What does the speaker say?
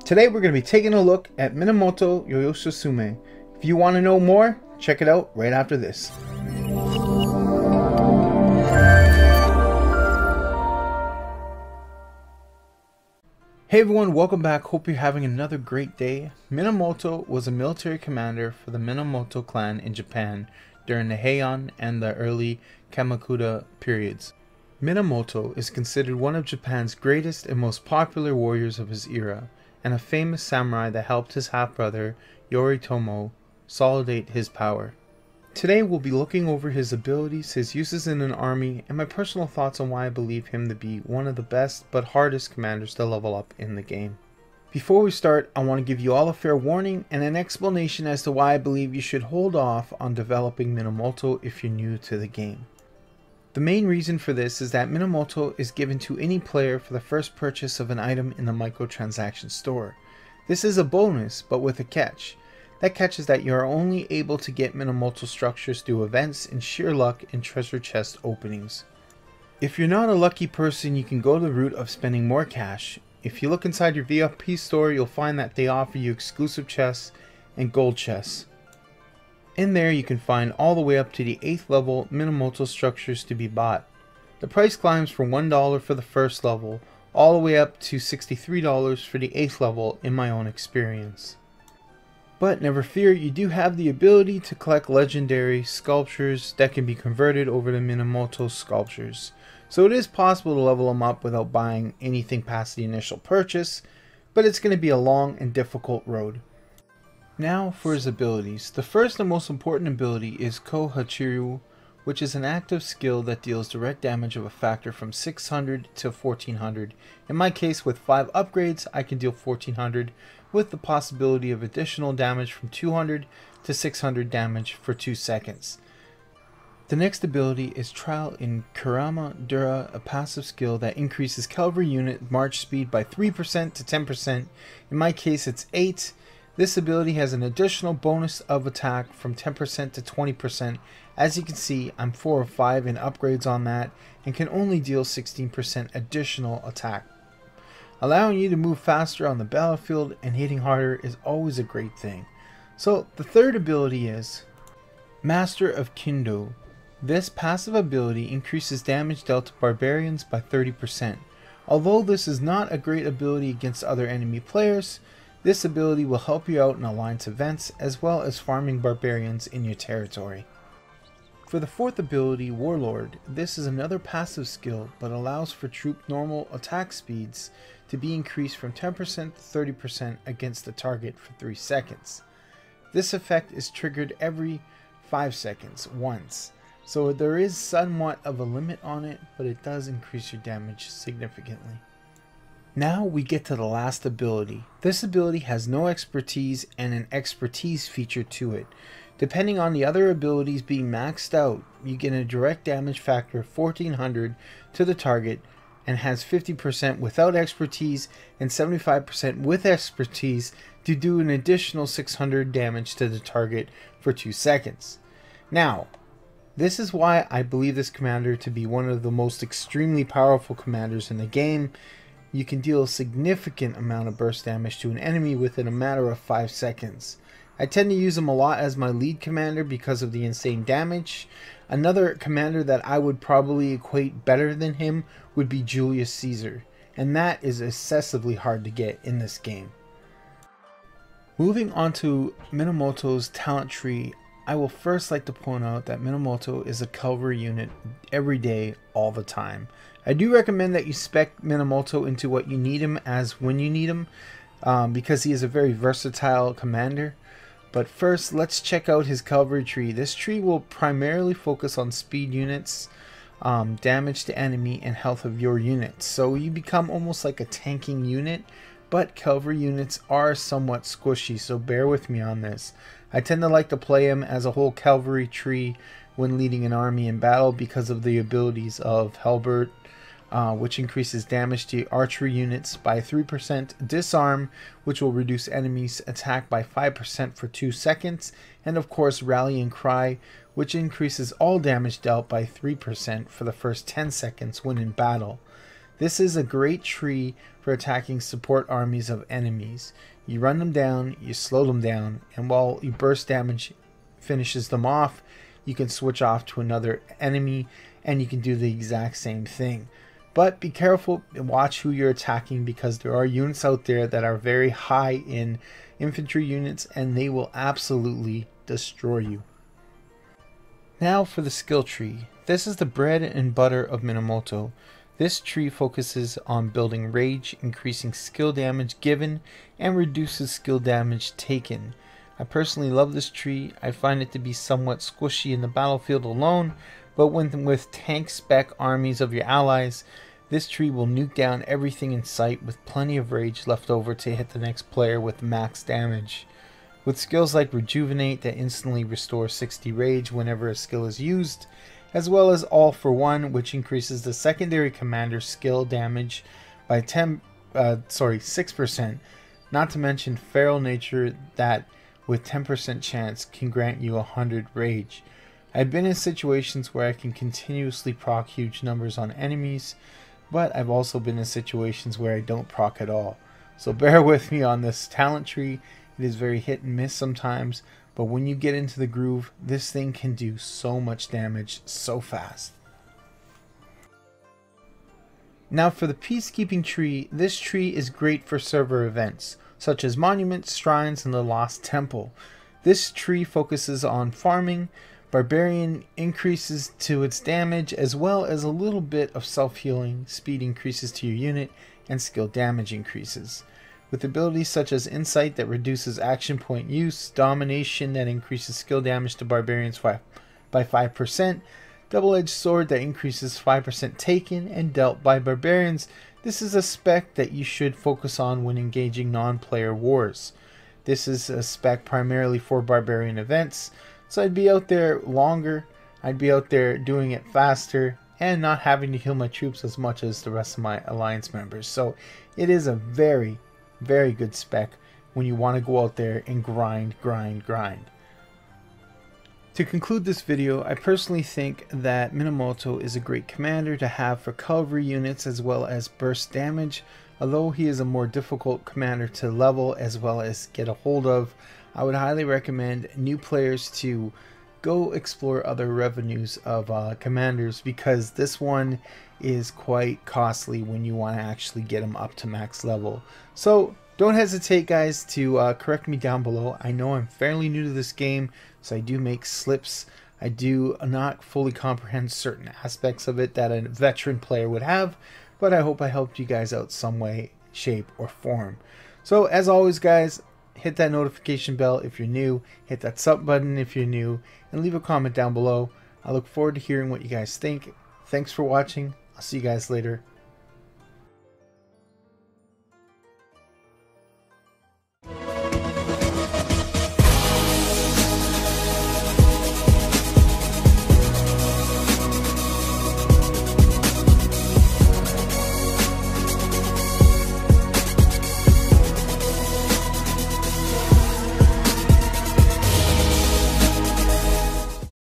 Today we're going to be taking a look at Minamoto Yoshitsune. If you want to know more, check it out right after this. Hey everyone, welcome back. Hope you're having another great day. Minamoto was a military commander for the Minamoto clan in Japan during the Heian and the early Kamakura periods. Minamoto is considered one of Japan's greatest and most popular warriors of his era, and a famous samurai that helped his half-brother Yoritomo consolidate his power. Today we'll be looking over his abilities, his uses in an army, and my personal thoughts on why I believe him to be one of the best but hardest commanders to level up in the game. Before we start, I want to give you all a fair warning and an explanation as to why I believe you should hold off on developing Minamoto if you're new to the game. The main reason for this is that Minamoto is given to any player for the first purchase of an item in the microtransaction store. This is a bonus, but with a catch. That catch is that you are only able to get Minamoto structures through events and sheer luck and treasure chest openings. If you're not a lucky person, you can go the route of spending more cash. If you look inside your VIP store, you'll find that they offer you exclusive chests and gold chests. In there you can find all the way up to the 8th level Minamoto structures to be bought. The price climbs from $1 for the first level all the way up to $63 for the 8th level in my own experience. But never fear, you do have the ability to collect legendary sculptures that can be converted over to Minamoto sculptures. So it is possible to level them up without buying anything past the initial purchase, but it's going to be a long and difficult road. Now for his abilities. The first and most important ability is Kohachiru, which is an active skill that deals direct damage of a factor from 600 to 1400. In my case, with 5 upgrades, I can deal 1400 with the possibility of additional damage from 200 to 600 damage for 2 seconds. The next ability is Trial in Kurama Dura, a passive skill that increases cavalry unit march speed by 3% to 10%. In my case, it's 8. This ability has an additional bonus of attack from 10% to 20%. As you can see, I'm 4 of 5 in upgrades on that and can only deal 16% additional attack. Allowing you to move faster on the battlefield and hitting harder is always a great thing. So the third ability is Master of Kendo. This passive ability increases damage dealt to barbarians by 30%. Although this is not a great ability against other enemy players, this ability will help you out in alliance events as well as farming barbarians in your territory. For the fourth ability, Warlord, this is another passive skill but allows for troop normal attack speeds to be increased from 10% to 30% against the target for 3 seconds. This effect is triggered every 5 seconds once, so there is somewhat of a limit on it, but it does increase your damage significantly. Now we get to the last ability. This ability has no expertise and an expertise feature to it. Depending on the other abilities being maxed out, you get a direct damage factor of 1400 to the target and has 50% without expertise and 75% with expertise to do an additional 600 damage to the target for 2 seconds. Now, this is why I believe this commander to be one of the most extremely powerful commanders in the game. You can deal a significant amount of burst damage to an enemy within a matter of 5 seconds. I tend to use him a lot as my lead commander because of the insane damage. Another commander that I would probably equate better than him would be Julius Caesar, and that is excessively hard to get in this game. Moving on to Minamoto's talent tree, I will first like to point out that Minamoto is a cavalry unit every day, all the time. I do recommend that you spec Minamoto into what you need him as when you need him, because he is a very versatile commander. But first, let's check out his cavalry tree. This tree will primarily focus on speed units, damage to enemy, and health of your units. So you become almost like a tanking unit, but cavalry units are somewhat squishy, so bear with me on this. I tend to like to play him as a whole cavalry tree when leading an army in battle because of the abilities of Halbert, which increases damage to archery units by 3%, disarm, which will reduce enemies' attack by 5% for 2 seconds, and of course rallying cry, which increases all damage dealt by 3% for the first 10 seconds when in battle. This is a great tree for attacking support armies of enemies. You run them down, you slow them down, and while your burst damage finishes them off, you can switch off to another enemy and you can do the exact same thing. But be careful and watch who you're attacking, because there are units out there that are very high in infantry units and they will absolutely destroy you. Now for the skill tree. This is the bread and butter of Minamoto. This tree focuses on building rage, increasing skill damage given, and reduces skill damage taken. I personally love this tree. I find it to be somewhat squishy in the battlefield alone, but when with tank spec armies of your allies, this tree will nuke down everything in sight with plenty of rage left over to hit the next player with max damage. With skills like Rejuvenate that instantly restores 60 rage whenever a skill is used, as well as All for One, which increases the secondary commander's skill damage by 6%, not to mention Feral Nature that with 10% chance can grant you 100 rage. I've been in situations where I can continuously proc huge numbers on enemies, but I've also been in situations where I don't proc at all. So bear with me on this talent tree. It is very hit and miss sometimes, but when you get into the groove, this thing can do so much damage so fast. Now for the peacekeeping tree, this tree is great for server events, such as monuments, shrines, and the Lost Temple. This tree focuses on farming, Barbarian increases to its damage, as well as a little bit of self-healing, speed increases to your unit, and skill damage increases. With abilities such as Insight that reduces action point use, Domination that increases skill damage to Barbarians by 5%, Double-Edged Sword that increases 5% taken and dealt by Barbarians, this is a spec that you should focus on when engaging non-player wars. This is a spec primarily for Barbarian events, so I'd be out there longer, I'd be out there doing it faster, and not having to heal my troops as much as the rest of my alliance members. So it is a very good spec when you want to go out there and grind. To conclude this video, I personally think that Minamoto is a great commander to have for cavalry units as well as burst damage. Although he is a more difficult commander to level as well as get a hold of, I would highly recommend new players to go explore other revenues of commanders, because this one is quite costly when you want to actually get them up to max level. So don't hesitate, guys, to correct me down below. I know I'm fairly new to this game, so I do make slips. I do not fully comprehend certain aspects of it that a veteran player would have, but I hope I helped you guys out some way, shape, or form. So as always, guys, hit that notification bell if you're new, hit that sub button if you're new, and leave a comment down below. I look forward to hearing what you guys think. Thanks for watching. I'll see you guys later.